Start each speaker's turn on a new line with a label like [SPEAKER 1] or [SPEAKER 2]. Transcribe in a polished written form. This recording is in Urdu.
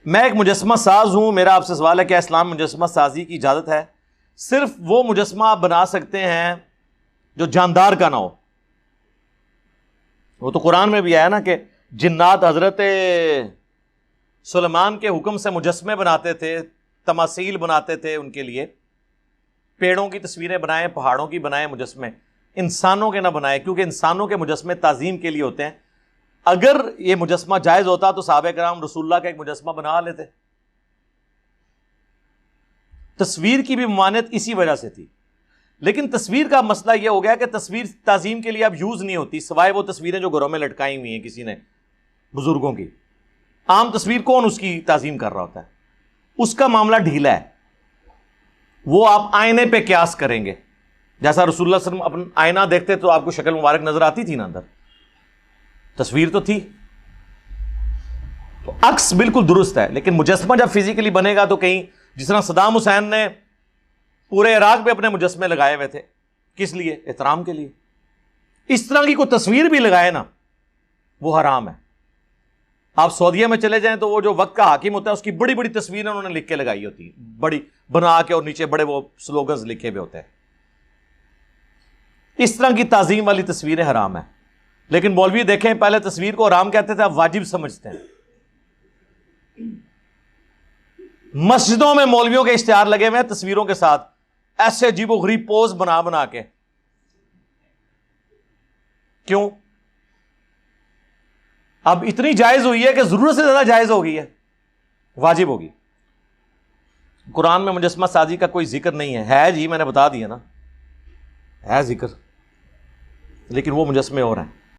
[SPEAKER 1] میں ایک مجسمہ ساز ہوں، میرا آپ سے سوال ہے کیا اسلام مجسمہ سازی کی اجازت ہے؟ صرف وہ مجسمہ آپ بنا سکتے ہیں جو جاندار کا نہ ہو. وہ تو قرآن میں بھی آیا نا کہ جنات حضرت سلیمان کے حکم سے مجسمے بناتے تھے، تماثیل بناتے تھے ان کے لیے. پیڑوں کی تصویریں بنائیں، پہاڑوں کی بنائیں مجسمے، انسانوں کے نہ بنائیں، کیونکہ انسانوں کے مجسمے تعظیم کے لیے ہوتے ہیں. اگر یہ مجسمہ جائز ہوتا تو صحابہ کرام رسول اللہ کا ایک مجسمہ بنا لیتے. تصویر کی بھی ممانعت اسی وجہ سے تھی. لیکن تصویر کا مسئلہ یہ ہو گیا کہ تصویر تعظیم کے لیے اب یوز نہیں ہوتی، سوائے وہ تصویریں جو گھروں میں لٹکائی ہوئی ہیں کسی نے بزرگوں کی. عام تصویر کون اس کی تعظیم کر رہا ہوتا ہے؟ اس کا معاملہ ڈھیلا ہے. وہ آپ آئینے پہ قیاس کریں گے. جیسا رسول اللہ صلی اللہ علیہ وسلم اپنا آئینہ دیکھتے تو آپ کو شکل مبارک نظر آتی تھی نا، اندر تصویر تو تھی. تو عکس بالکل درست ہے، لیکن مجسمہ جب فزیکلی بنے گا تو کہیں جس طرح صدام حسین نے پورے عراق میں اپنے مجسمے لگائے ہوئے تھے، کس لیے؟ احترام کے لیے. اس طرح کی کوئی تصویر بھی لگائے نا وہ حرام ہے. آپ سعودیہ میں چلے جائیں تو وہ جو وقت کا حاکم ہوتا ہے اس کی بڑی بڑی تصویریں انہوں نے لکھ کے لگائی ہوتی ہیں، بڑی بنا کے، اور نیچے بڑے وہ سلوگنز لکھے ہوئے ہوتے ہیں. اس طرح کی تعظیم والی تصویریں حرام ہیں. لیکن مولوی دیکھیں، پہلے تصویر کو حرام کہتے تھے، اب واجب سمجھتے ہیں. مسجدوں میں مولویوں کے اشتہار لگے ہوئے ہیں تصویروں کے ساتھ، ایسے عجیب و غریب پوز بنا بنا کے. کیوں؟ اب اتنی جائز ہوئی ہے کہ ضرورت سے زیادہ جائز ہو گئی ہے، واجب ہوگی. قرآن میں مجسمہ سازی کا کوئی ذکر نہیں ہے جی، میں نے بتا دیا نا، ہے ذکر، لیکن وہ مجسمے اور ہیں.